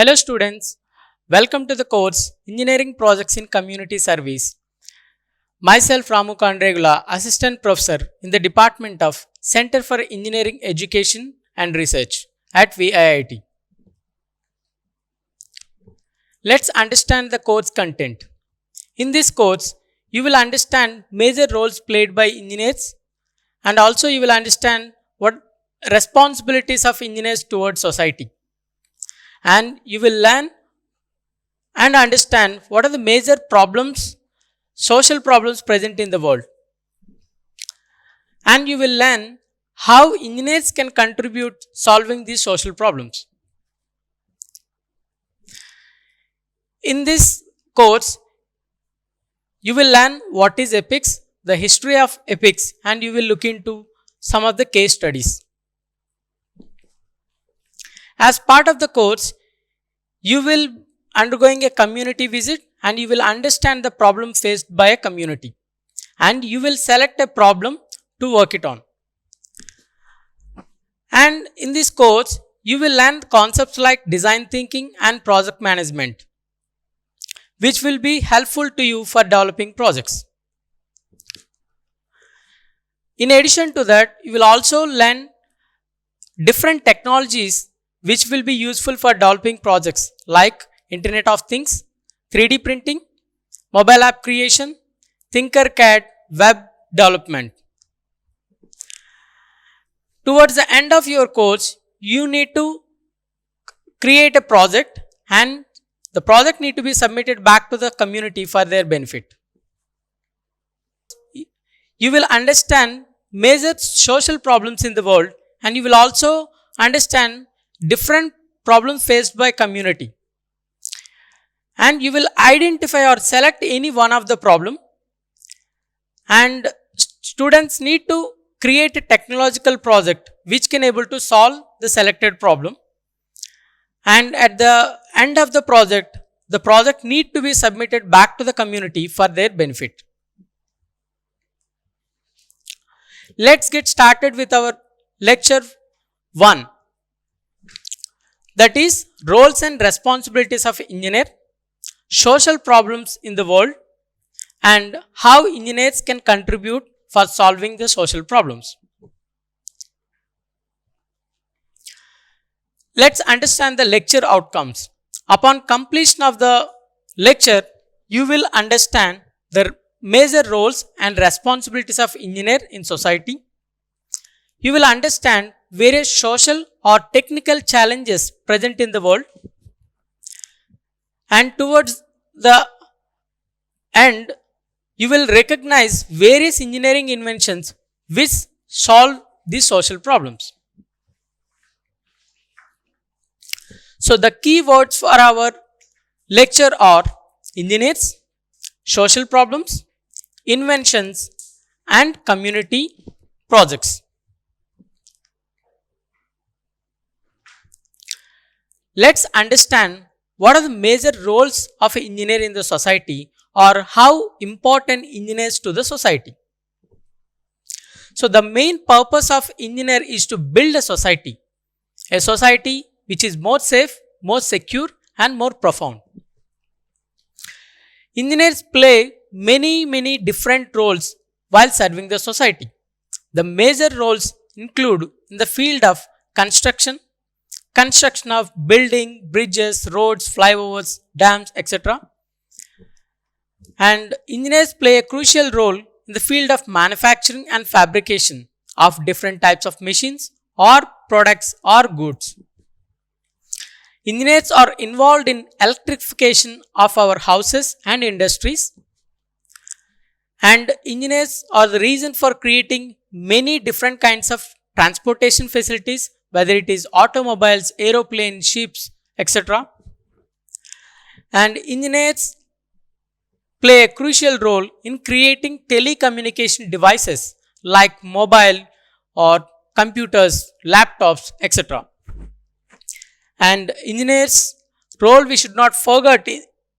Hello students, welcome to the course Engineering Projects in Community Service. Myself Ramu Kandregula, Assistant Professor in the Department of Center for Engineering Education and Research at VIIT. Let's understand the course content. In this course, you will understand major roles played by engineers and also you will understand what responsibilities of engineers towards society. And you will learn and understand what are the major problems, social problems present in the world. And you will learn how engineers can contribute solving these social problems. In this course, you will learn what is ethics, the history of ethics, and you will look into some of the case studies. As part of the course, you will undergoing a community visit and you will understand the problem faced by a community and you will select a problem to work it on. And in this course, you will learn concepts like design thinking and project management, which will be helpful to you for developing projects. In addition to that, you will also learn different technologies which will be useful for developing projects like Internet of Things, 3D printing, mobile app creation, Tinkercad, web development. Towards the end of your course, you need to create a project and the project need to be submitted back to the community for their benefit. You will understand major social problems in the world and you will also understand different problems faced by community. And you will identify or select any one of the problem and students need to create a technological project which can able to solve the selected problem. And at the end of the project need to be submitted back to the community for their benefit. Let's get started with our lecture 1. That is roles and responsibilities of engineer, social problems in the world and how engineers can contribute for solving the social problems. Let's understand the lecture outcomes. Upon completion of the lecture, you will understand the major roles and responsibilities of engineer in society. You will understand various social or technical challenges present in the world. And towards the end, you will recognize various engineering inventions which solve these social problems. So the key words for our lecture are engineers, social problems, inventions and community projects. Let's understand what are the major roles of an engineer in the society or how important engineers to the society. So the main purpose of engineer is to build a society which is more safe, more secure and more profound. Engineers play many different roles while serving the society. The major roles include in the field of construction of building, bridges, roads, flyovers, dams, etc. And engineers play a crucial role in the field of manufacturing and fabrication of different types of machines or products or goods. Engineers are involved in electrification of our houses and industries. And engineers are the reason for creating many different kinds of transportation facilities, whether it is automobiles, aeroplanes, ships, etc. And engineers play a crucial role in creating telecommunication devices like mobile or computers, laptops, etc. And engineers' role we should not forget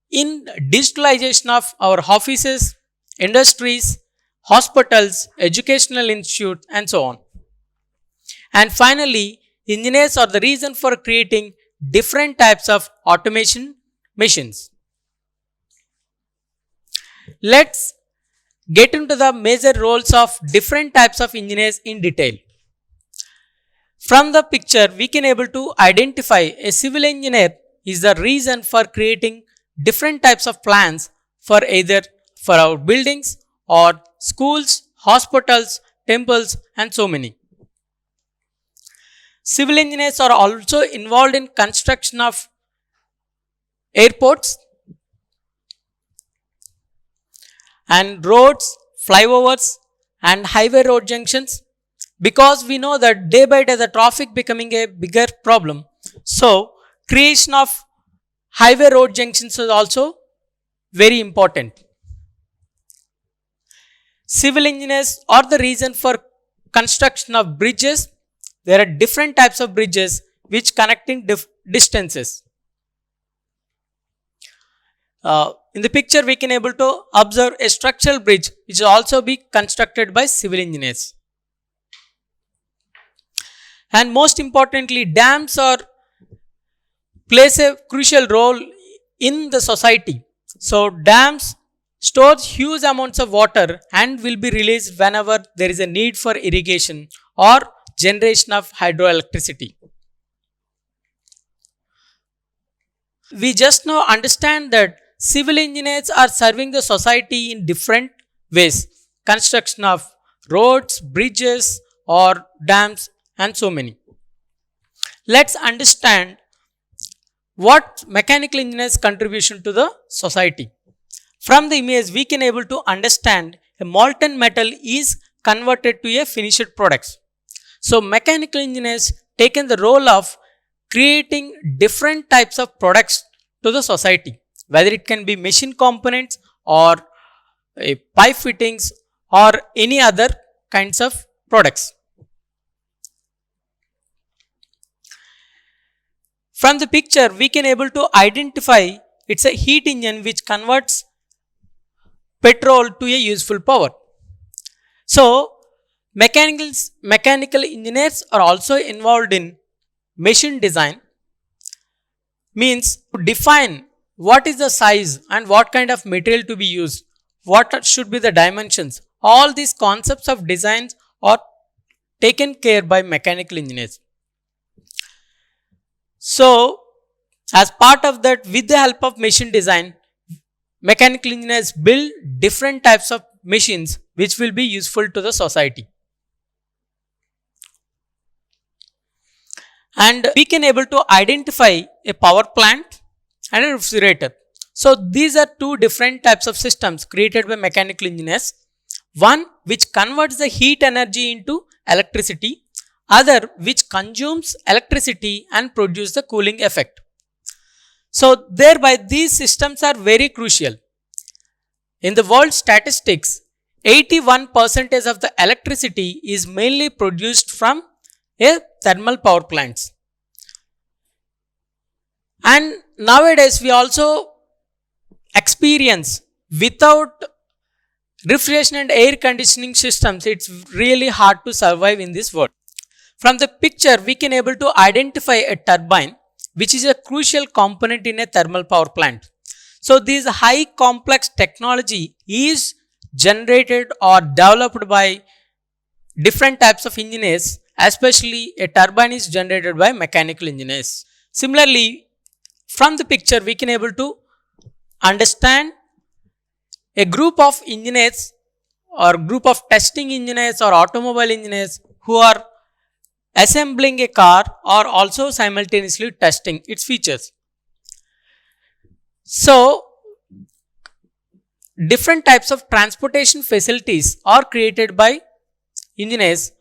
in digitalization of our offices, industries, hospitals, educational institutes and so on. And finally, engineers are the reason for creating different types of automation machines. Let's get into the major roles of different types of engineers in detail. From the picture, we can able to identify a civil engineer is the reason for creating different types of plans for either for our buildings or schools, hospitals, temples and so many. Civil engineers are also involved in construction of airports and roads, flyovers and highway road junctions, because we know that day by day the traffic becoming a bigger problem. So, creation of highway road junctions is also very important. Civil engineers are the reason for construction of bridges. There are different types of bridges which connecting distances. In the picture we can able to observe a structural bridge which will also be constructed by civil engineers. And most importantly, dams plays a crucial role in the society. So dams stores huge amounts of water and will be released whenever there is a need for irrigation or generation of hydroelectricity. We just now understand that civil engineers are serving the society in different ways. Construction of roads, bridges or dams and so many. Let's understand what mechanical engineers contribution to the society. From the image we can able to understand a molten metal is converted to a finished product. So mechanical engineers taken the role of creating different types of products to the society, whether it can be machine components or pipe fittings or any other kinds of products. From the picture we can able to identify it's a heat engine which converts petrol to a useful power. So mechanical engineers are also involved in machine design, means to define what is the size and what kind of material to be used, what should be the dimensions. All these concepts of designs are taken care by mechanical engineers. So as part of that, with the help of machine design, mechanical engineers build different types of machines which will be useful to the society. And we can able to identify a power plant and a refrigerator. So these are two different types of systems created by mechanical engineers. One which converts the heat energy into electricity, other which consumes electricity and produces the cooling effect. So thereby these systems are very crucial. In the world statistics, 81% of the electricity is mainly produced from a thermal power plants. And nowadays we also experience without refrigeration and air conditioning systems, it's really hard to survive in this world. From the picture we can able to identify a turbine which is a crucial component in a thermal power plant. So this high complex technology is generated or developed by different types of engineers, especially a turbine is generated by mechanical engineers. Similarly, from the picture we can able to understand a group of engineers or group of testing engineers or automobile engineers who are assembling a car or also simultaneously testing its features. So different types of transportation facilities are created by engineers.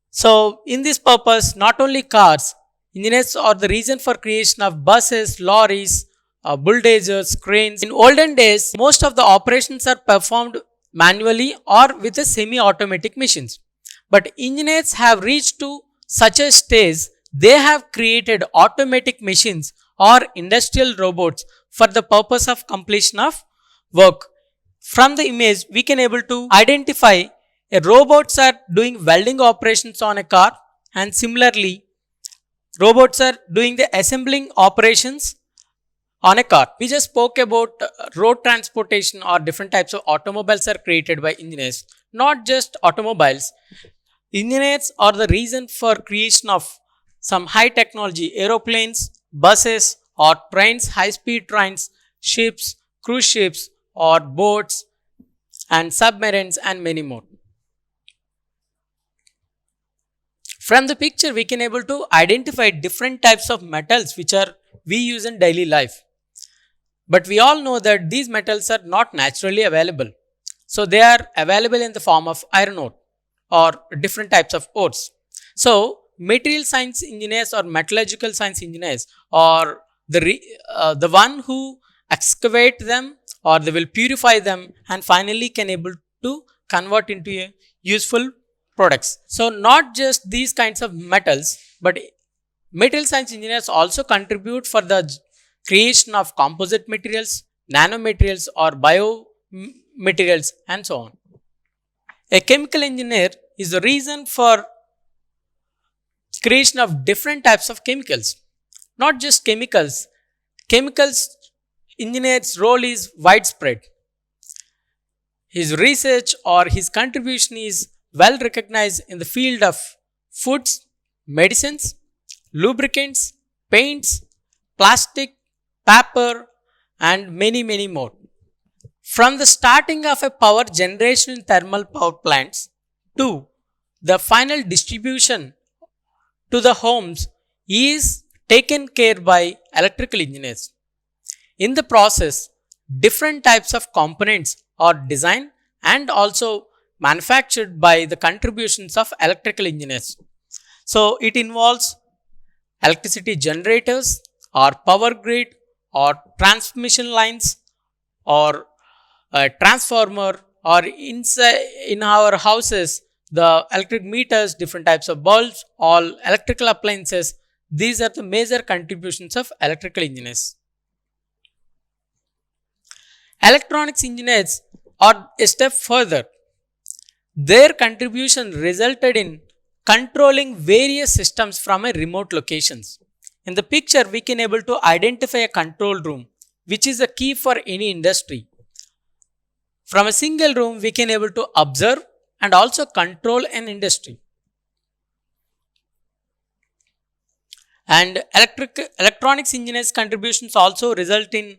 So in this purpose, not only cars, engineers are the reason for creation of buses, lorries, bulldozers, cranes. In olden days, most of the operations are performed manually or with a semi-automatic machines. But engineers have reached to such a stage, they have created automatic machines or industrial robots for the purpose of completion of work. From the image, we can able to identify robots are doing welding operations on a car, and similarly, Robots are doing the assembling operations on a car. We just spoke about road transportation or different types of automobiles are created by engineers. Not just automobiles. Engineers are the reason for creation of some high technology aeroplanes, buses or trains, high speed trains, ships, cruise ships or boats and submarines and many more. From the picture we can able to identify different types of metals which are we use in daily life. But we all know that these metals are not naturally available. So they are available in the form of iron ore or different types of ores. So material science engineers or metallurgical science engineers or the one who excavate them or they will purify them and finally can able to convert into a useful products. So not just these kinds of metals, but material science engineers also contribute for the creation of composite materials, nanomaterials or biomaterials and so on. A chemical engineer is the reason for creation of different types of chemicals. Not just chemicals. Chemicals engineer's role is widespread. His research or his contribution is well recognized in the field of foods, medicines, lubricants, paints, plastic, paper and many more. From the starting of a power generation in thermal power plants to the final distribution to the homes is taken care by electrical engineers. In the process, different types of components are designed and also manufactured by the contributions of electrical engineers. So it involves electricity generators or power grid or transmission lines or a transformer or in our houses the electric meters, different types of bulbs, all electrical appliances. These are the major contributions of electrical engineers. Electronics engineers are a step further. Their contribution resulted in controlling various systems from a remote locations. In the picture, we can able to identify a control room, which is a key for any industry. From a single room, we can able to observe and also control an industry. And electronics engineers contributions also result in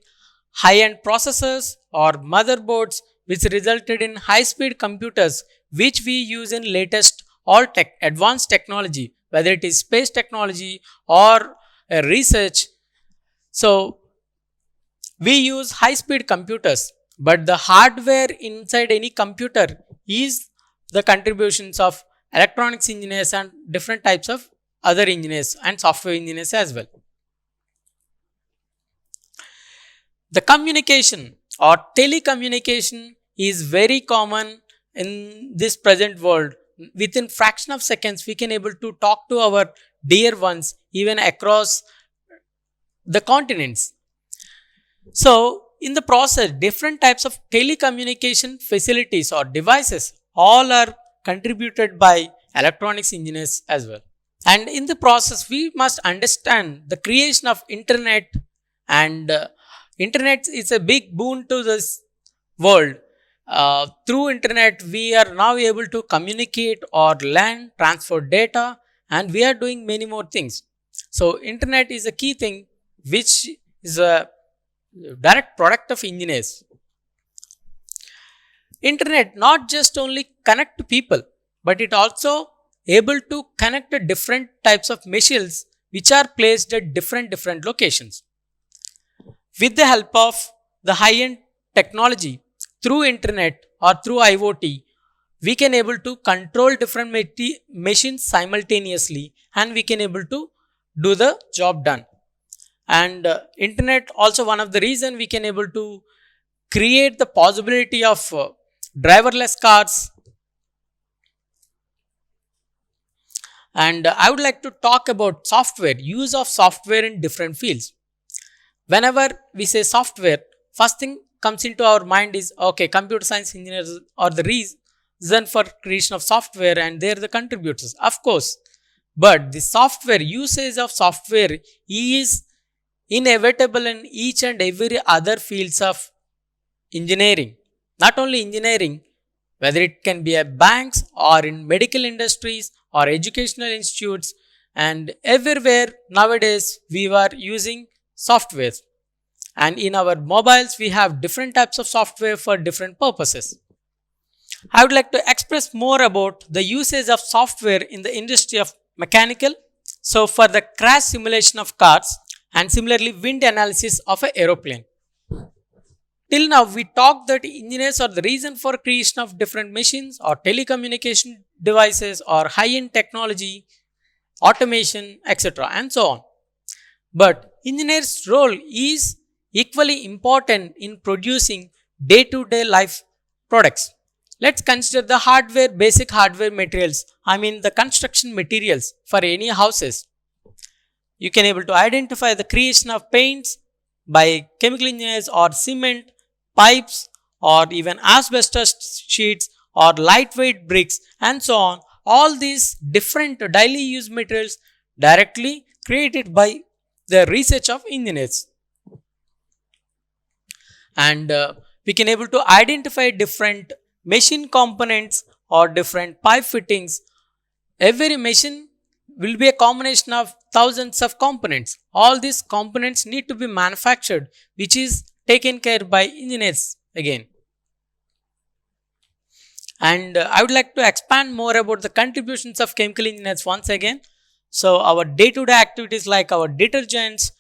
high-end processors or motherboards which resulted in high-speed computers which we use in latest all advanced technology, whether it is space technology or research. So we use high-speed computers, but the hardware inside any computer is the contributions of electronics engineers and different types of other engineers and software engineers as well. The communication or telecommunication is very common in this present world. Within fraction of seconds, we can able to talk to our dear ones even across the continents. So in the process, different types of telecommunication facilities or devices all are contributed by electronics engineers as well. And in the process, we must understand the creation of internet and internet is a big boon to this world. Through internet, we are now able to communicate or learn, transfer data, and we are doing many more things. So internet is a key thing which is a direct product of engineers. Internet not just only connect people, but it also able to connect the different types of machines which are placed at different locations. With the help of the high-end technology through internet or through IoT, we can able to control different machines simultaneously and we can able to do the job done. And internet also one of the reason we can able to create the possibility of driverless cars. And I would like to talk about software, use of software in different fields. Whenever we say software, first thing comes into our mind is, okay, computer science engineers are the reason for creation of software and they are the contributors. Of course, But the software usage of software is inevitable in each and every other fields of engineering. Not only engineering, whether it can be at banks or in medical industries or educational institutes, and everywhere nowadays we are using software. And in our mobiles we have different types of software for different purposes. I would like to express more about the usage of software in the industry of mechanical. So for the crash simulation of cars and similarly wind analysis of an aeroplane. Till now we talked that engineers are the reason for creation of different machines or telecommunication devices or high-end technology, automation, etc. and so on. But engineers' role is equally important in producing day-to-day life products. Let's consider the hardware, basic hardware materials, the construction materials for any houses. You can able to identify the creation of paints by chemical engineers or cement, pipes or even asbestos sheets or lightweight bricks and so on. All these different daily use materials directly created by the research of engineers. And we can able to identify different machine components or different pipe fittings. Every machine will be a combination of thousands of components. All these components need to be manufactured, which is taken care by engineers again. And I would like to expand more about the contributions of chemical engineers once again. So our day-to-day activities like our detergents,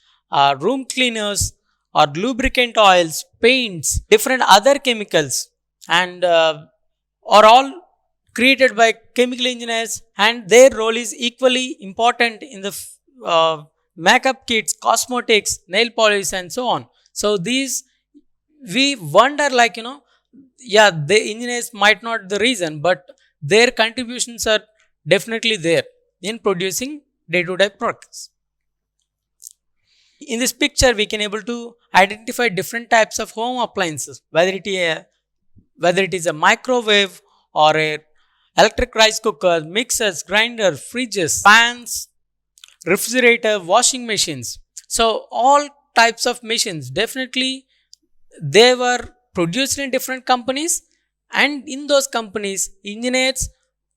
room cleaners or lubricant oils, paints, different other chemicals and are all created by chemical engineers, and their role is equally important in the makeup kits, cosmetics, nail polish and so on. So these we wonder the engineers might not the reason, but their contributions are definitely there in producing day-to-day products. In this picture we can able to identify different types of home appliances, whether it is a microwave or a electric rice cooker, mixers, grinder, fridges, fans, refrigerator, washing machines. So all types of machines, definitely they were produced in different companies, and in those companies engineers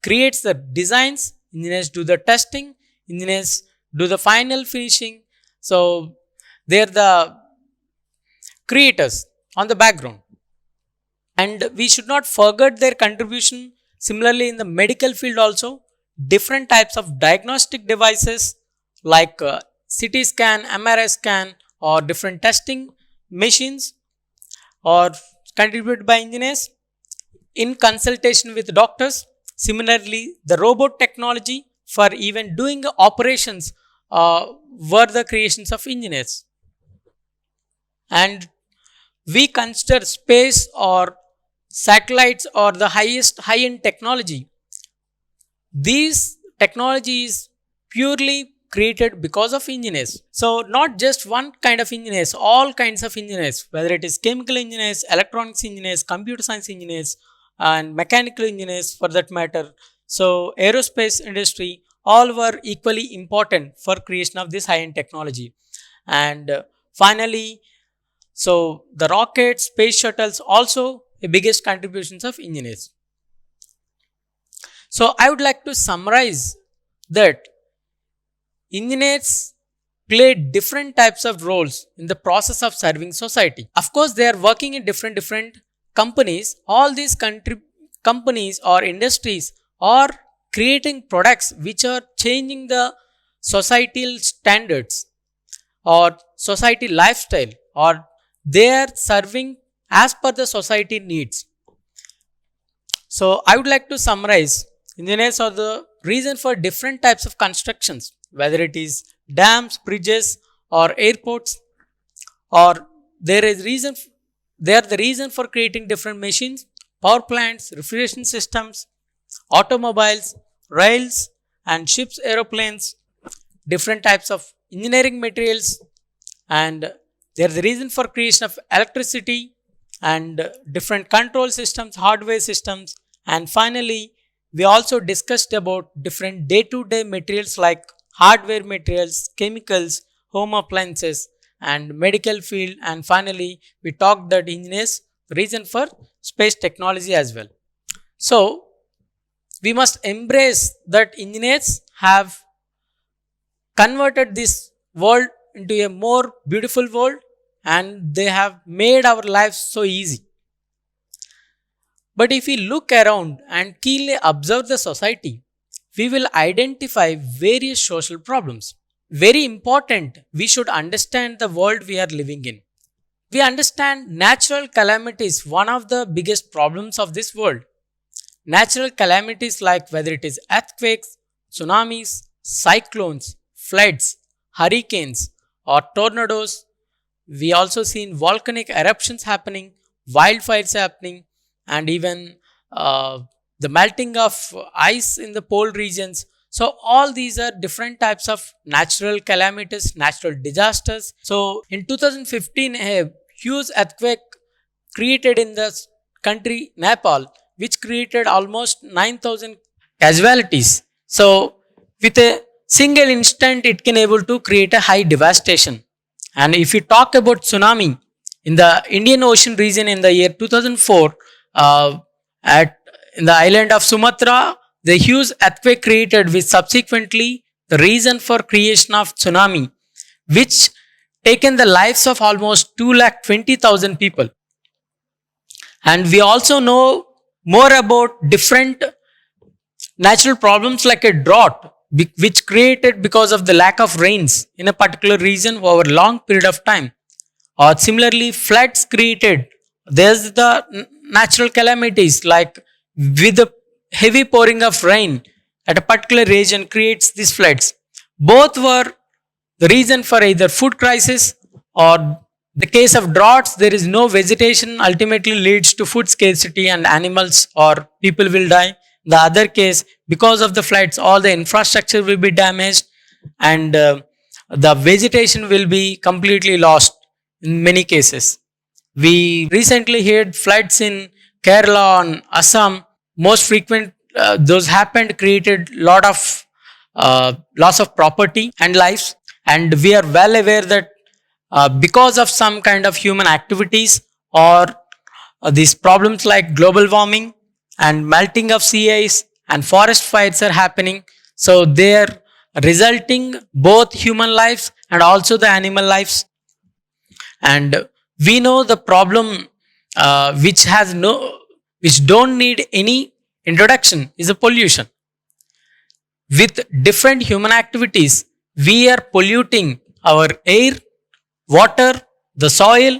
creates the designs, engineers do the testing, engineers do the final finishing. So they are the creators on the background, and we should not forget their contribution. Similarly in the medical field also, different types of diagnostic devices like CT scan, MRI scan or different testing machines are contributed by engineers in consultation with doctors. Similarly the robot technology for even doing operations were the creations of engineers. And we consider space or satellites or the highest high-end technology. These technology is purely created because of engineers. So not just one kind of engineers, all kinds of engineers, whether it is chemical engineers, electronics engineers, computer science engineers and mechanical engineers for that matter. So aerospace industry, all were equally important for creation of this high-end technology. And finally, so the rockets, space shuttles also the biggest contributions of engineers. So I would like to summarize that engineers play different types of roles in the process of serving society. Of course, they are working in different companies. All these companies or industries are creating products which are changing the societal standards or society lifestyle, or they are serving as per the society needs. So I would like to summarize, engineers are the reason for different types of constructions, whether it is dams, bridges or airports, or they are the reason for creating different machines, power plants, refrigeration systems, automobiles, rails and ships, aeroplanes, different types of engineering materials, and they are the reason for creation of electricity and different control systems, hardware systems, and finally We also discussed about different day-to-day materials like hardware materials, chemicals, home appliances, and medical field. And finally, we talked that engineers reason for space technology as well. So we must embrace that engineers have converted this world into a more beautiful world, and they have made our lives so easy. But if we look around and keenly observe the society, we will identify various social problems. Very important, we should understand the world we are living in. We understand natural calamities, one of the biggest problems of this world. Natural calamities like whether it is earthquakes, tsunamis, cyclones, floods, hurricanes, or tornadoes. We also seen volcanic eruptions happening, wildfires happening, and even uh, the melting of ice in the pole regions. So all these are different types of natural calamities, natural disasters. So in 2015, a huge earthquake created in the country Nepal, which created almost 9,000 casualties. So with a single instant, it can able to create a high devastation. And if you talk about tsunami in the Indian Ocean region in the year 2004, uh, at in the island of Sumatra, the huge earthquake created, which subsequently the reason for creation of tsunami, which taken the lives of almost 2,20,000 people. And we also know more about different natural problems like a drought, which created because of the lack of rains in a particular region over a long period of time. Or similarly, floods created. There's the natural calamities like with the heavy pouring of rain at a particular region creates these floods. Both were the reason for either food crisis or the case of droughts, there is no vegetation, ultimately leads to food scarcity and animals or people will die. The other case, because of the floods, all the infrastructure will be damaged and the vegetation will be completely lost in many cases. We recently had floods in Kerala and Assam. Most frequent, those happened, created lot of loss of property and lives. And we are well aware that because of some kind of human activities or these problems like global warming and melting of sea ice and forest fires are happening. So they are resulting both human lives and also the animal lives. And we know the problem which has no, which don't need any introduction is a pollution. With different human activities, we are polluting our air, water, the soil,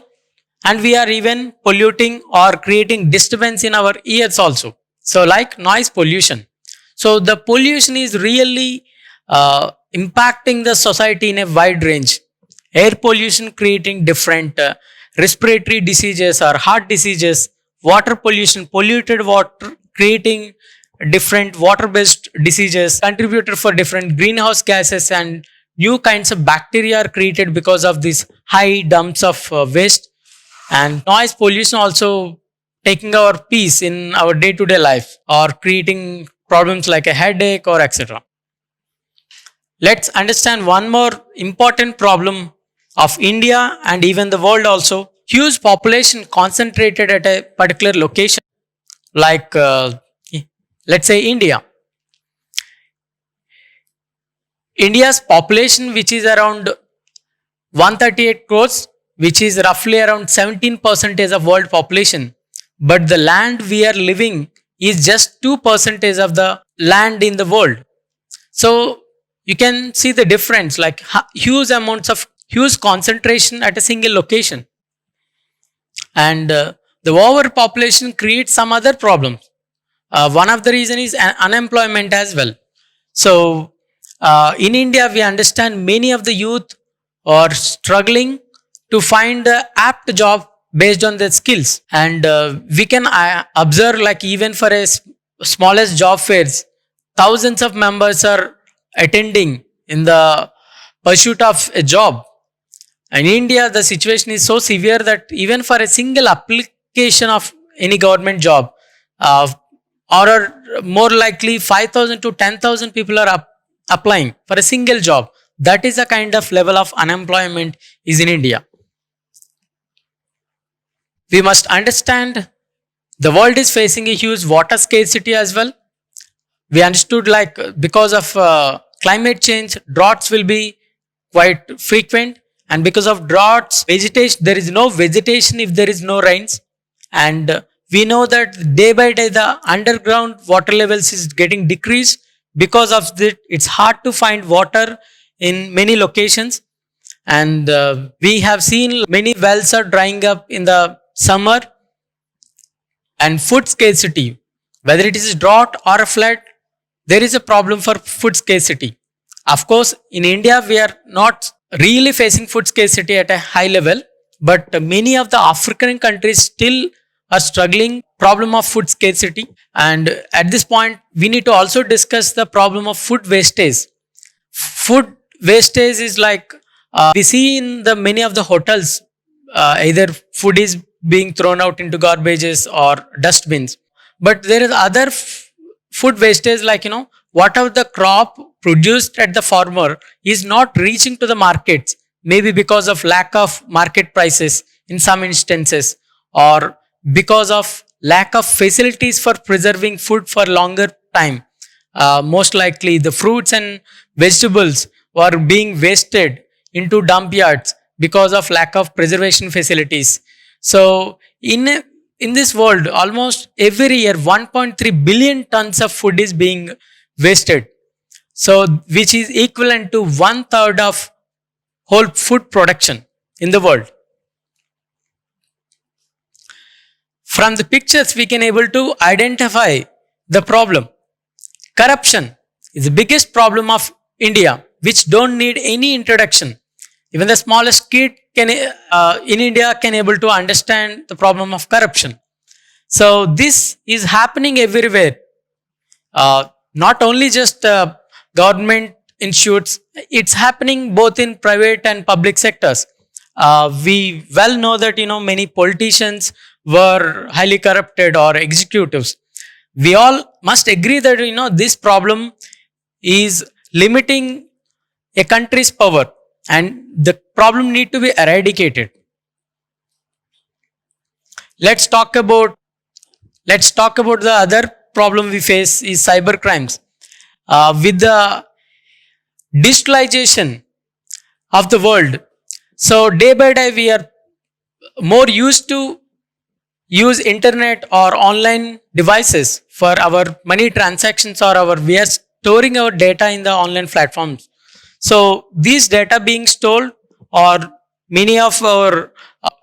and we are even polluting or creating disturbance in our ears also. So, like noise pollution. So, the pollution is really impacting the society in a wide range. Air pollution creating different respiratory diseases or heart diseases, water pollution, polluted water creating different water based diseases, contributed for different greenhouse gases and new kinds of bacteria are created because of these high dumps of waste. And noise pollution also taking our peace in our day to day life or creating problems like a headache or etc. Let's understand one more important problem of India and even the world also. Huge population concentrated at a particular location like let's say India. India's population, which is around 138 crores, which is roughly around 17% of world population. But the land we are living is just 2% of the land in the world. So you can see the difference, like huge amounts of huge concentration at a single location. And the overpopulation creates some other problems. One of the reason is unemployment as well. So in India, we understand many of the youth are struggling to find the apt job based on their skills. And we can observe like even for a smallest job fairs, thousands of members are attending in the pursuit of a job. In India, the situation is so severe that even for a single application of any government job, uh, or more likely 5,000 to 10,000 people are applying for a single job. That is the kind of level of unemployment is in India. We must understand the world is facing a huge water scarcity as well. We understood like because of climate change, droughts will be quite frequent, and because of droughts, vegetation, there is no vegetation if there is no rains. And we know that day by day the underground water levels is getting decreased. Because of that, it's hard to find water in many locations, and we have seen many wells are drying up in the summer. And food scarcity, whether it is drought or a flood, there is a problem for food scarcity. Of course, in India, we are not really facing food scarcity at a high level, but many of the African countries still are struggling problem of food scarcity. And at this point, we need to also discuss the problem of food wastage. Food wastage is like we see in the many of the hotels, either food is being thrown out into garbages or dustbins. But there is other food wastage, like whatever the crop produced at the farmer is not reaching to the markets, maybe because of lack of market prices in some instances, or because of lack of facilities for preserving food for longer time. Most likely the fruits and vegetables were being wasted into dump yards because of lack of preservation facilities. So in this world, almost every year 1.3 billion tons of food is being wasted. So which is equivalent to 1/3 of whole food production in the world. From the pictures, we can able to identify the problem. Corruption is the biggest problem of India, which don't need any introduction. Even the smallest kid can in India can able to understand the problem of corruption. So this is happening everywhere. Not only just government institutes, it's happening both in private and public sectors. We well know that many politicians were highly corrupted, or executives. We all must agree that this problem is limiting a country's power, and the problem need to be eradicated. Let's talk about the other problem we face is cyber crimes. With the digitalization of the world, so day by day we are more used to use internet or online devices for our money transactions, or we are storing our data in the online platforms. So these data being stolen, or many of our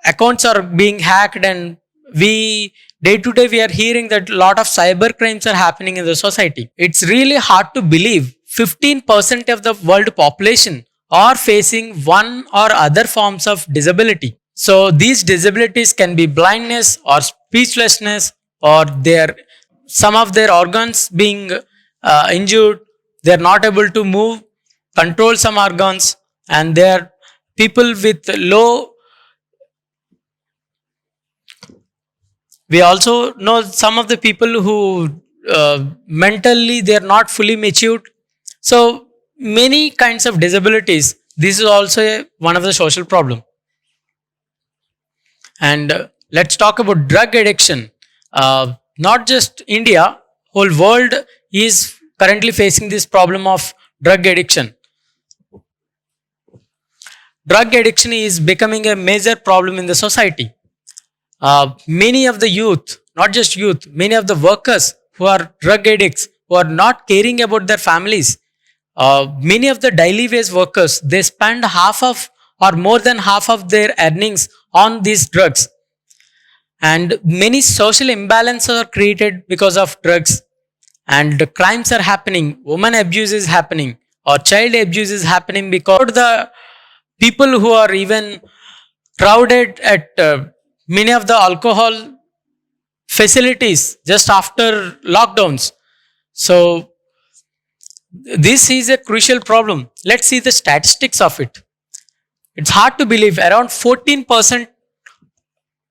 accounts are being hacked, and we day to day we are hearing that a lot of cyber crimes are happening in the society. It's really hard to believe 15% of the world population are facing one or other forms of disability. So these disabilities can be blindness or speechlessness, or some of their organs being injured. They are not able to move, control some organs, and they are people with low. We also know some of the people who mentally they are not fully matured. So many kinds of disabilities. This is also one of the social problem. And let's talk about drug addiction. Not just India, whole world is currently facing this problem of drug addiction. Drug addiction is becoming a major problem in the society. Many of the youth, not just youth, many of the workers who are drug addicts, who are not caring about their families, many of the daily wage workers, they spend half of or more than half of their earnings on these drugs. And many social imbalances are created because of drugs, and the crimes are happening, woman abuse is happening, or child abuse is happening because the people who are even crowded at many of the alcohol facilities just after lockdowns. So this is a crucial problem. Let's see the statistics of it. It's hard to believe around 14%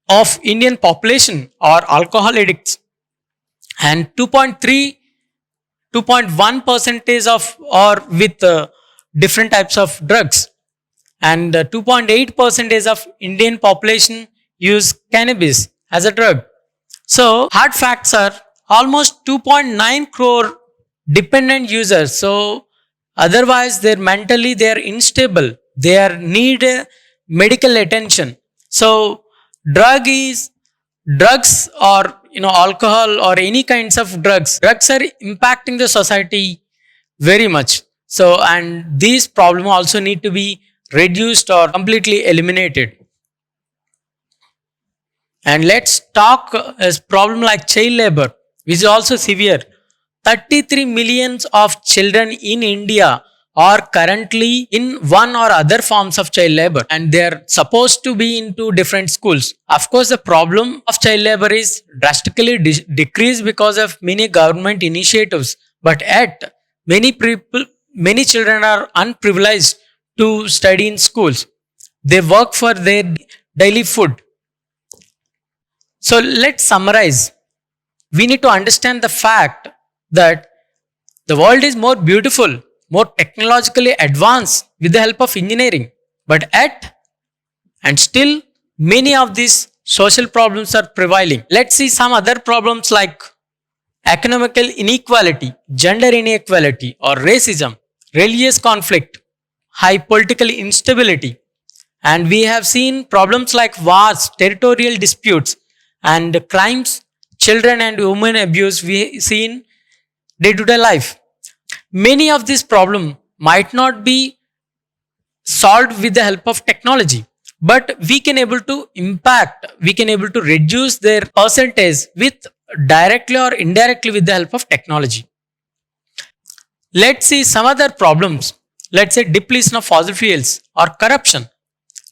of Indian population are alcohol addicts. and 2.3, 2.1 percentage of or with different types of drugs, and 2.8 percentage of Indian population use cannabis as a drug. So hard facts are almost 2.9 crore dependent users. So otherwise they're mentally they are unstable. They are need medical attention. So drug is drugs or alcohol or any kinds of drugs are impacting the society very much. So and these problem also need to be reduced or completely eliminated. And let's talk a problem like child labor, which is also severe. 33 millions of children in India are currently in one or other forms of child labor, and they are supposed to be into different schools. Of course, the problem of child labor is drastically decreased because of many government initiatives, but yet many children are unprivileged to study in schools. They work for their daily food. So let's summarize. We need to understand the fact that the world is more beautiful, more technologically advanced with the help of engineering. But yet, and still, many of these social problems are prevailing. Let's see some other problems like economical inequality, gender inequality, or racism, religious conflict, high political instability. And we have seen problems like wars, territorial disputes, and crimes, children and women abuse we see in day-to-day life. Many of these problems might not be solved with the help of technology, but we can able to impact, we can able to reduce their percentage with directly or indirectly with the help of technology. Let's see some other problems. Let's say depletion of fossil fuels or corruption,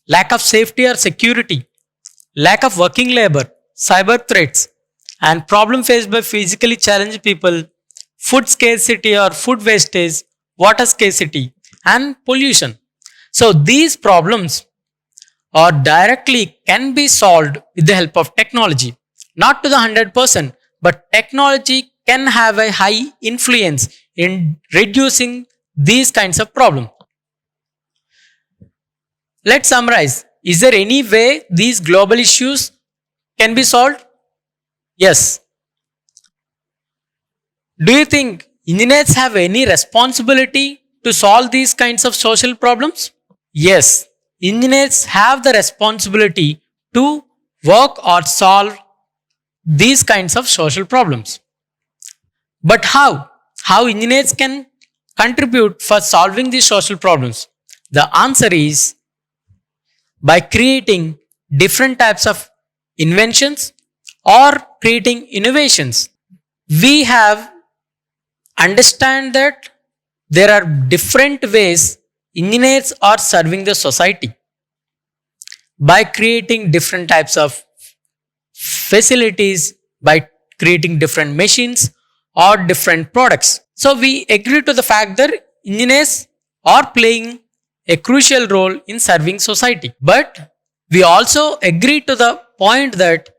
lack of safety or security, lack of working labor, cyber threats, and problem faced by physically challenged people, food scarcity or food wastage, water scarcity, and pollution. So these problems are directly can be solved with the help of technology. Not to the 100%, but technology can have a high influence in reducing these kinds of problems. Let's summarize. Is there any way these global issues can be solved? Yes. Do you think engineers have any responsibility to solve these kinds of social problems? Yes. Engineers have the responsibility to work or solve these kinds of social problems. But how? How engineers can contribute for solving these social problems? The answer is by creating different types of inventions or creating innovations. We have understand that there are different ways engineers are serving the society by creating different types of facilities, by creating different machines or different products. So we agree to the fact that engineers are playing a crucial role in serving society. But we also agree to the point that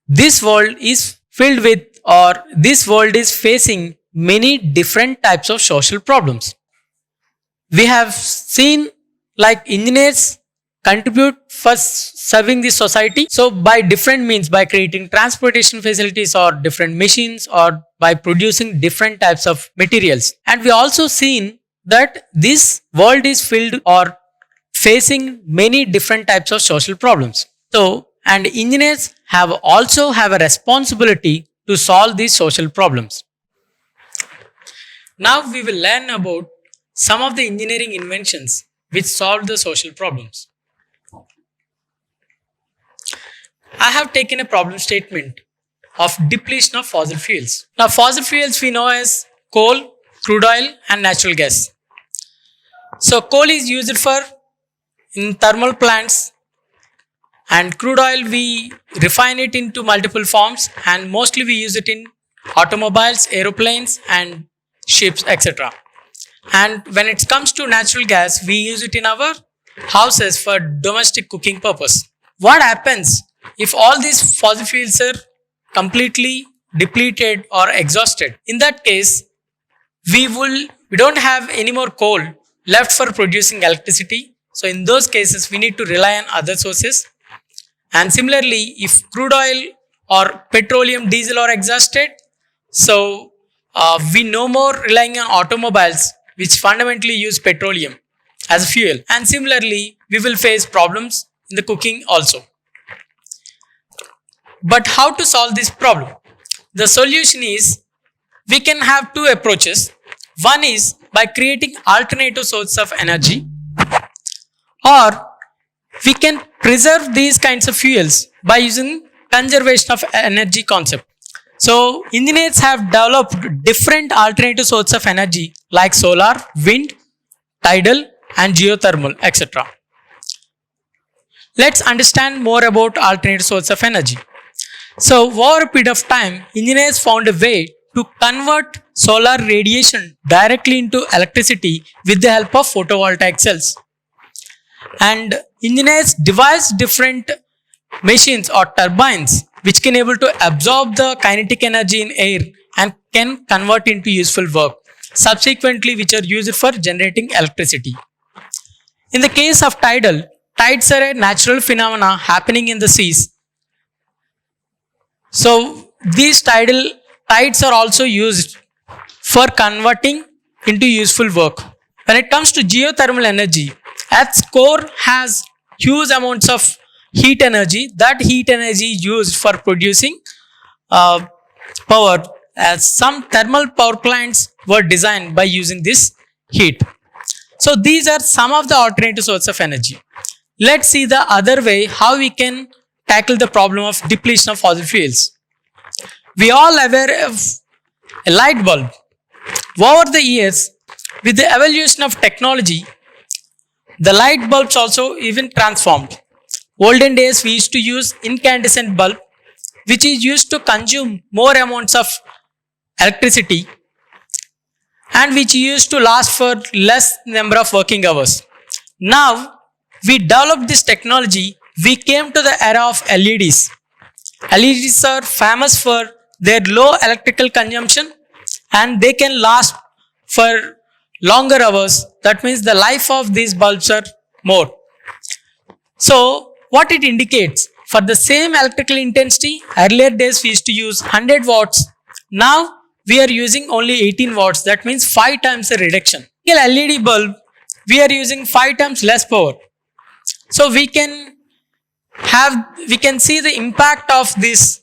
this world is filled with or this world is facing many different types of social problems. We have seen like engineers contribute for serving the society. So by different means, by creating transportation facilities or different machines or by producing different types of materials. And we also seen that this world is filled or facing many different types of social problems. So, and engineers have also have a responsibility to solve these social problems. Now we will learn about some of the engineering inventions which solve the social problems. I have taken a problem statement of depletion of fossil fuels. Now fossil fuels we know as coal, crude oil and natural gas. So coal is used for in thermal plants, and crude oil we refine it into multiple forms, and mostly we use it in automobiles, aeroplanes and ships, etc. And when it comes to natural gas, we use it in our houses for domestic cooking purpose. What happens if all these fossil fuels are completely depleted or exhausted. In that case, we don't have any more coal left for producing electricity. So in those cases, we need to rely on other sources. And similarly, if crude oil or petroleum, diesel are exhausted, so we no more relying on automobiles which fundamentally use petroleum as a fuel. And similarly, we will face problems in the cooking also. But how to solve this problem? The solution is we can have two approaches. One is by creating alternative sources of energy, or we can preserve these kinds of fuels by using conservation of energy concept. So engineers have developed different alternative sources of energy like solar, wind, tidal and geothermal, etc. Let's understand more about alternative sources of energy. So over a period of time, engineers found a way to convert solar radiation directly into electricity with the help of photovoltaic cells. And engineers devised different machines or turbines which can able to absorb the kinetic energy in air and can convert into useful work, subsequently which are used for generating electricity. In the case of tidal, tides are a natural phenomena happening in the seas. So these tides are also used for converting into useful work. When it comes to geothermal energy, Earth's core has huge amounts of heat energy. That heat energy is used for producing power, as some thermal power plants were designed by using this heat. So these are some of the alternative sources of energy. Let's see the other way how we can tackle the problem of depletion of fossil fuels. We all aware of a light bulb. Over the years, with the evolution of technology, the light bulbs also even transformed. Olden days we used to use incandescent bulb, which is used to consume more amounts of electricity and which used to last for less number of working hours. Now we developed this technology, we came to the era of LEDs. LEDs are famous for their low electrical consumption and they can last for longer hours. That means the life of these bulbs are more. So what it indicates, for the same electrical intensity, earlier days we used to use 100 watts. Now we are using only 18 watts. That means 5 times the reduction. In LED bulb, we are using 5 times less power. So we can see the impact of these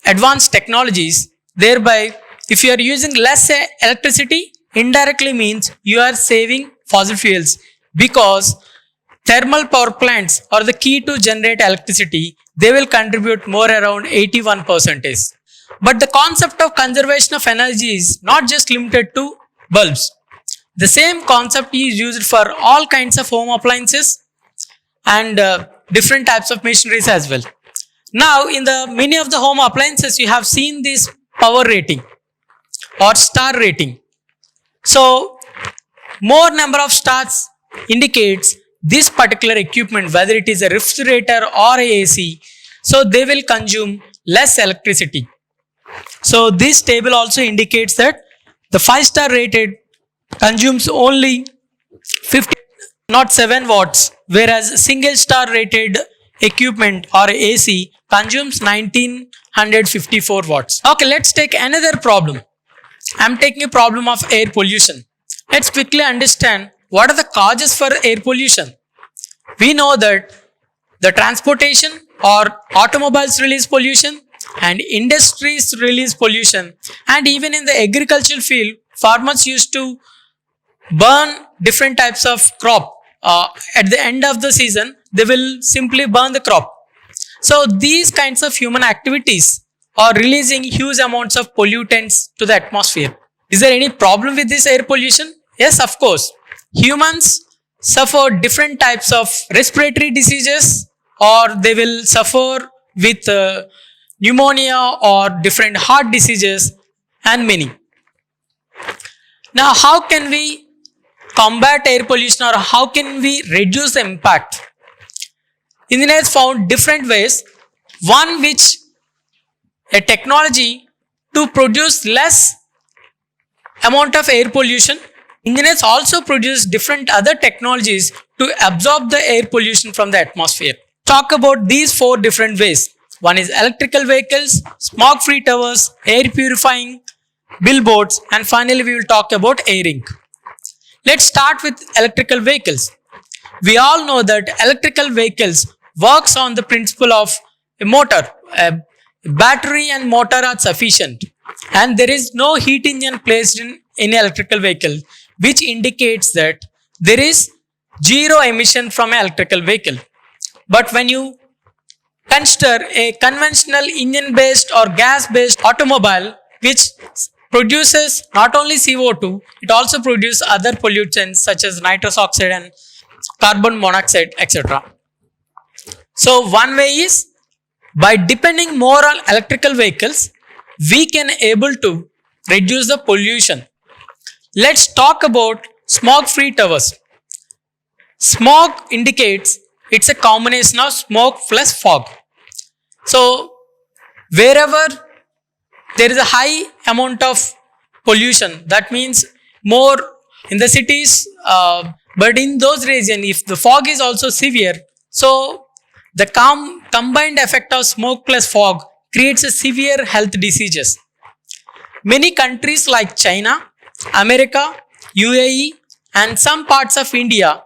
advanced technologies. Thereby, if you are using less electricity, indirectly means you are saving fossil fuels, because thermal power plants are the key to generate electricity. They will contribute more around 81%. But the concept of conservation of energy is not just limited to bulbs. The same concept is used for all kinds of home appliances and different types of machineries as well. Now in the many of the home appliances you have seen this power rating or star rating. So more number of stars indicates this particular equipment, whether it is a refrigerator or a AC, so they will consume less electricity. So this table also indicates that the 5-star rated consumes only 50, not 7 watts, whereas single star rated equipment or AC consumes 1954 watts. Okay, let's take another problem. I'm taking a problem of air pollution. Let's quickly understand what are the causes for air pollution. We know that the transportation or automobiles release pollution and industries release pollution, and even in the agricultural field, farmers used to burn different types of crop. At the end of the season, they will simply burn the crop. So these kinds of human activities are releasing huge amounts of pollutants to the atmosphere. Is there any problem with this air pollution? Yes, of course. Humans suffer different types of respiratory diseases, or they will suffer with pneumonia or different heart diseases and many. Now how can we combat air pollution, or how can we reduce the impact? Engineers found different ways. One which a technology to produce less amount of air pollution. Engineers also produce different other technologies to absorb the air pollution from the atmosphere. Talk about these four different ways. One is electrical vehicles, smog-free towers, air purifying, billboards, and finally we will talk about air ink. Let's start with electrical vehicles. We all know that electrical vehicles works on the principle of a motor. A battery and motor are sufficient and there is no heat engine placed in any electrical vehicle, which indicates that there is zero emission from an electrical vehicle. But when you consider a conventional engine based or gas based automobile which produces not only CO2, it also produces other pollutants such as nitrous oxide and carbon monoxide, etc. So one way is by depending more on electrical vehicles, we can able to reduce the pollution. Let's talk about smog-free towers. Smog indicates it's a combination of smoke plus fog. So wherever there is a high amount of pollution, that means more in the cities, but in those regions, if the fog is also severe, so the combined effect of smoke plus fog creates a severe health diseases. Many countries like China, America, UAE, and some parts of India,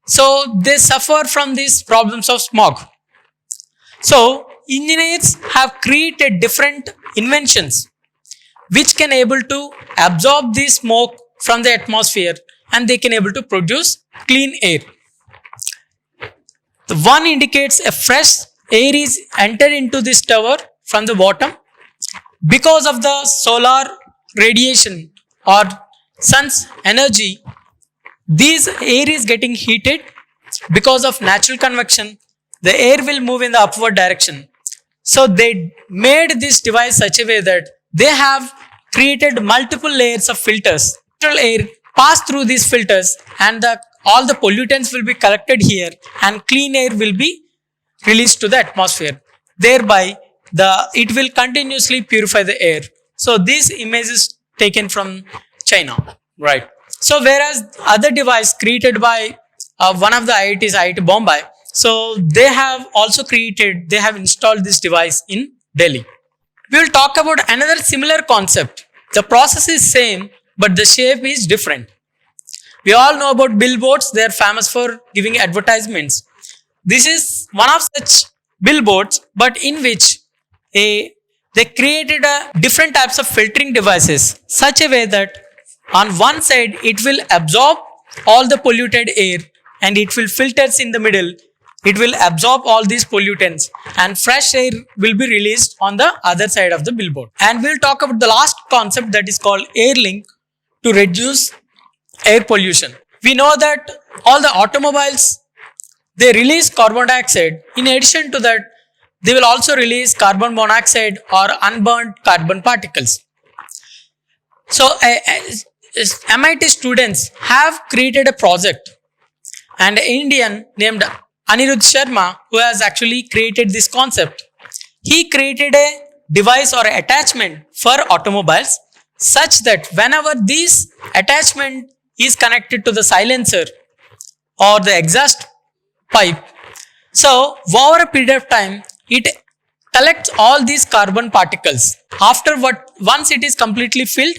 so they suffer from these problems of smog. So engineers have created different inventions which can able to absorb the smoke from the atmosphere and they can able to produce clean air. The one indicates a fresh air is entered into this tower from the bottom because of the solar radiation or sun's energy. This air is getting heated because of natural convection. The air will move in the upward direction. So they made this device such a way that they have created multiple layers of filters. Natural air pass through these filters and all the pollutants will be collected here and clean air will be released to the atmosphere. Thereby, it will continuously purify the air. So this image is taken from China, right? So whereas other device created by one of the IITs, IIT Bombay, so they have installed this device in Delhi. We will talk about another similar concept. The process is same, but the shape is different. We all know about billboards. They are famous for giving advertisements. This is one of such billboards, but in which they created different types of filtering devices, such a way that on one side it will absorb all the polluted air and it will filters in the middle. It will absorb all these pollutants and fresh air will be released on the other side of the billboard. And we'll talk about the last concept that is called air link to reduce air pollution. We know that all the automobiles, they release carbon dioxide. In addition to that, they will also release carbon monoxide or unburned carbon particles. So MIT students have created a project and an Indian named Anirudh Sharma, who has actually created this concept. He created a device or attachment for automobiles such that whenever this attachment is connected to the silencer or the exhaust pipe, so over a period of time, it collects all these carbon particles. Once it is completely filled,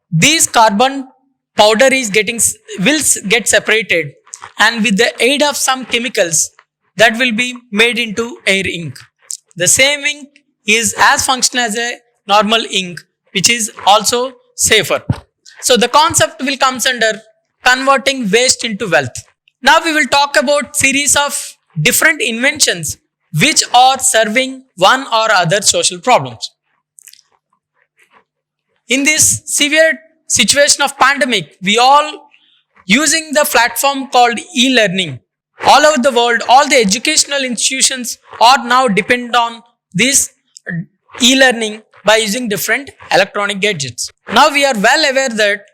this carbon powder will get separated, and with the aid of some chemicals that will be made into air ink. The same ink is as functional as a normal ink, which is also safer. So the concept will come under converting waste into wealth. Now we will talk about series of different inventions which are serving one or other social problems. In this severe situation of pandemic, we all using the platform called e-learning. All over the world, all the educational institutions are now dependent on this e-learning by using different electronic gadgets. Now we are well aware that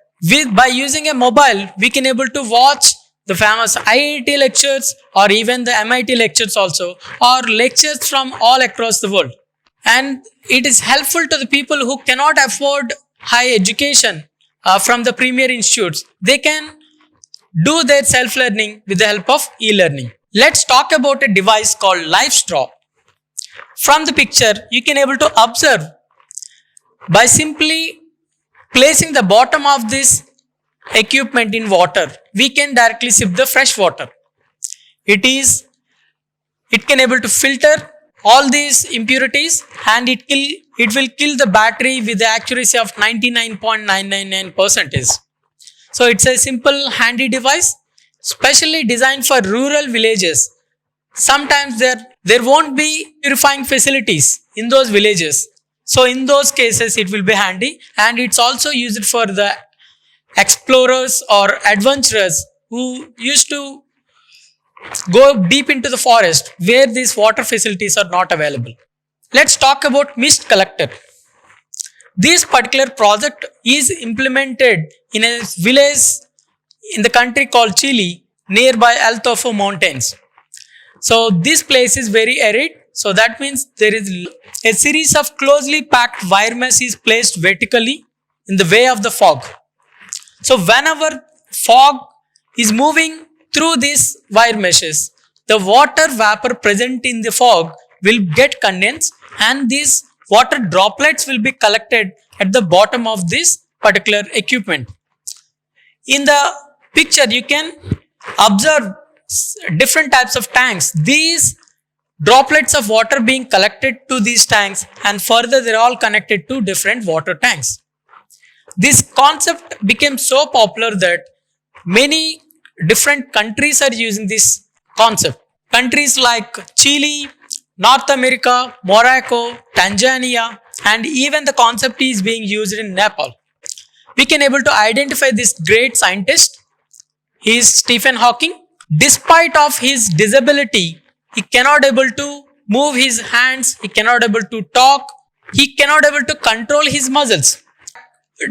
by using a mobile, we can able to watch the famous IIT lectures or even the MIT lectures also, or lectures from all across the world. and it is helpful to the people who cannot afford high education from the premier institutes. They can do their self-learning with the help of e-learning. Let's talk about a device called LiveStraw. From the picture, you can able to observe by simply placing the bottom of this equipment in water, we can directly sip the fresh water. It can able to filter all these impurities, and it will kill the battery with the accuracy of 99.999%. So it's a simple handy device, specially designed for rural villages. Sometimes there won't be purifying facilities in those villages. So in those cases it will be handy, and it's also used for the explorers or adventurers who used to go deep into the forest where these water facilities are not available. Let's talk about mist collector. This particular project is implemented in a village in the country called Chile, nearby El Toffo mountains. So this place is very arid. So that means there is a series of closely packed wire mesh is placed vertically in the way of the fog. So whenever fog is moving through these wire meshes, the water vapor present in the fog will get condensed, and these water droplets will be collected at the bottom of this particular equipment. In the picture, you can observe different types of tanks. These droplets of water being collected to these tanks, and further they're all connected to different water tanks. This concept became so popular that many different countries are using this concept. Countries like Chile, North America, Morocco, Tanzania, and even the concept is being used in Nepal. We can able to identify this great scientist. He is Stephen Hawking. Despite of his disability, he cannot able to move his hands, he cannot able to talk, he cannot able to control his muscles.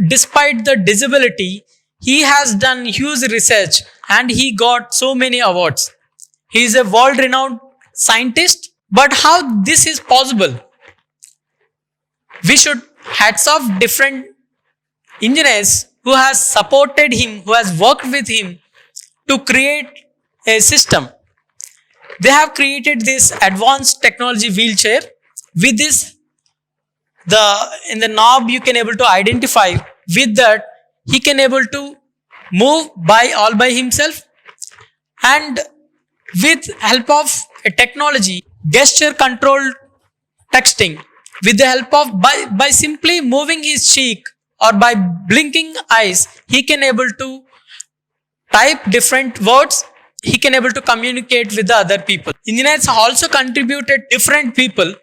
Despite the disability, he has done huge research and he got so many awards. He is a world-renowned scientist. But how this is possible? We should hats off different engineers who has supported him, who has worked with him to create a system. They have created this advanced technology wheelchair. With this, in the knob you can able to identify. With that, he can able to move all by himself, and with help of a technology, gesture controlled texting, with the help of by simply moving his cheek or by blinking eyes, he can able to type different words. He can able to communicate with the other people. Engineers also contributed different people.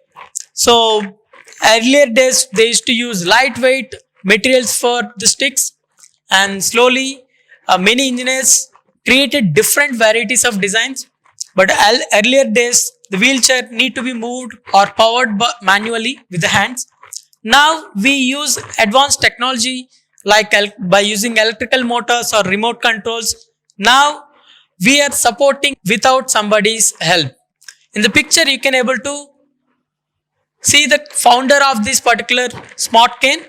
So earlier days they used to use lightweight materials for the sticks, and slowly many engineers created different varieties of designs. But earlier days the wheelchair need to be moved or powered manually with the hands. Now we use advanced technology like by using electrical motors or remote controls. Now we are supporting without somebody's help. In the picture you can able to see the founder of this particular smart cane.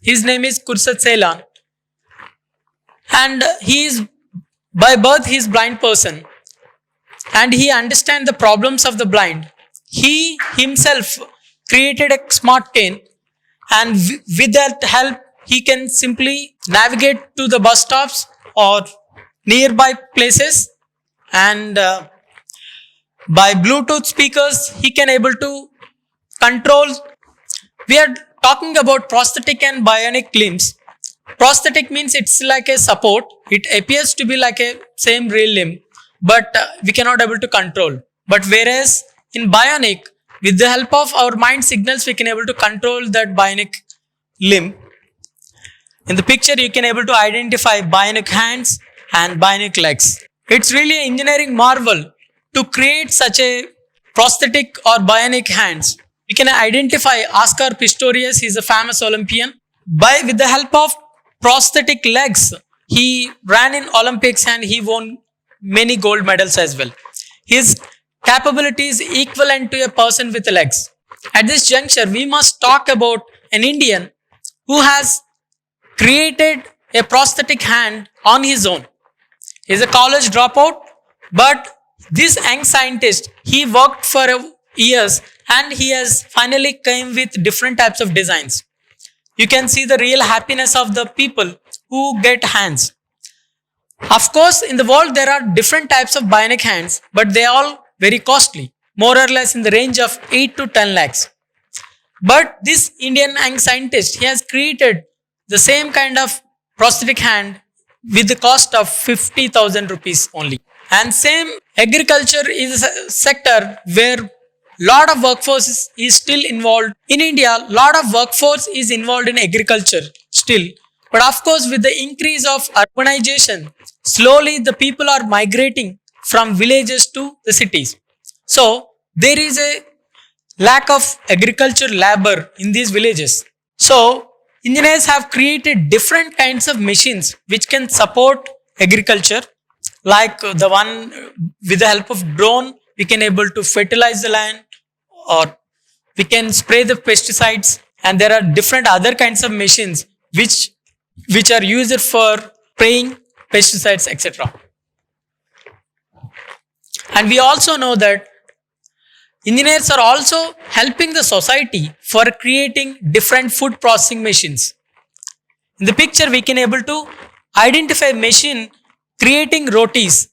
His name is Kursat Ceylan, and he is by birth he is blind person, and he understands the problems of the blind. He himself created a smart cane, and with that help he can simply navigate to the bus stops or nearby places, and by Bluetooth speakers he can able to control. We are talking about prosthetic and bionic limbs. Prosthetic means it's like a support. It appears to be like a same real limb, but we cannot able to control. But whereas in bionic, with the help of our mind signals, we can able to control that bionic limb. In the picture, you can able to identify bionic hands and bionic legs. It's really an engineering marvel to create such a prosthetic or bionic hands. We can identify Oscar Pistorius. He is a famous Olympian. With the help of prosthetic legs, he ran in Olympics and he won many gold medals as well. His capability is equivalent to a person with legs. At this juncture, we must talk about an Indian who has created a prosthetic hand on his own. He is a college dropout, but this young scientist, he worked for years and he has finally came with different types of designs. You can see the real happiness of the people who get hands. Of course, in the world there are different types of bionic hands, but they are all very costly, more or less in the range of 8 to 10 lakhs. But this Indian young scientist, he has created the same kind of prosthetic hand with the cost of 50,000 rupees only. And same agriculture is a sector where lot of workforce is still involved. In India, lot of workforce is involved in agriculture still. But of course, with the increase of urbanization, slowly the people are migrating from villages to the cities. So there is a lack of agriculture labor in these villages. So engineers have created different kinds of machines which can support agriculture, like the one with the help of drone, we can able to fertilize the land, or we can spray the pesticides, and there are different other kinds of machines which are used for spraying pesticides, etc. And we also know that engineers are also helping the society for creating different food processing machines. In the picture, we can able to identify a machine creating rotis.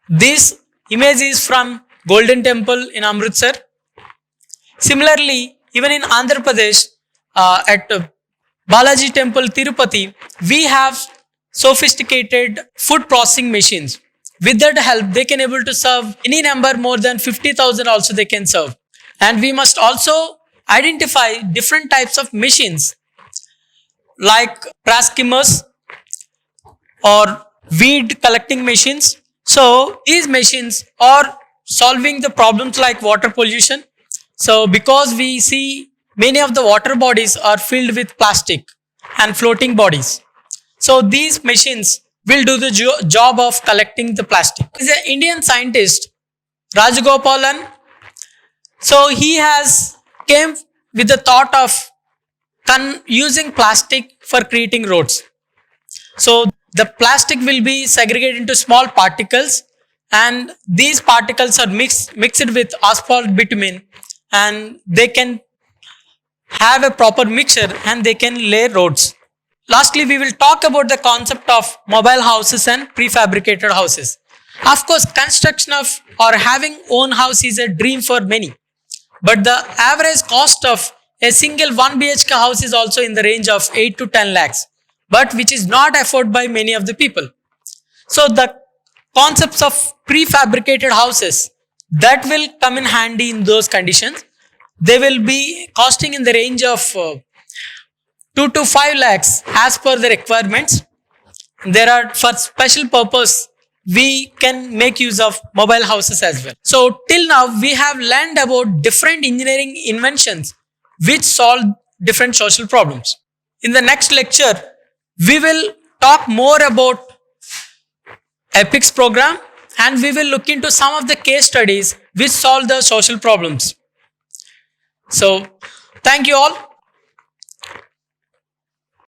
This image is from Golden Temple in Amritsar. Similarly, even in Andhra Pradesh, at Balaji Temple, Tirupati, we have sophisticated food processing machines. With that help, they can able to serve any number more than 50,000 also they can serve. And we must also identify different types of machines like trash skimmers or weed collecting machines. So these machines are solving the problems like water pollution. So because we see many of the water bodies are filled with plastic and floating bodies. So these machines will do the job of collecting the plastic. There is an Indian scientist, Rajagopalan. So he has came with the thought of using plastic for creating roads. So the plastic will be segregated into small particles, and these particles are mixed with asphalt bitumen, and they can have a proper mixture and they can lay roads. Lastly, we will talk about the concept of mobile houses and prefabricated houses. Of course, construction of or having own house is a dream for many. But the average cost of a single 1 BHK house is also in the range of 8 to 10 lakhs, but which is not afforded by many of the people. So the concepts of prefabricated houses that will come in handy in those conditions. They will be costing in the range of 2 to 5 lakhs as per the requirements. There are for special purpose, we can make use of mobile houses as well. So till now we have learned about different engineering inventions which solve different social problems. In the next lecture, we will talk more about EPICS program, and we will look into some of the case studies which solve the social problems. So thank you all.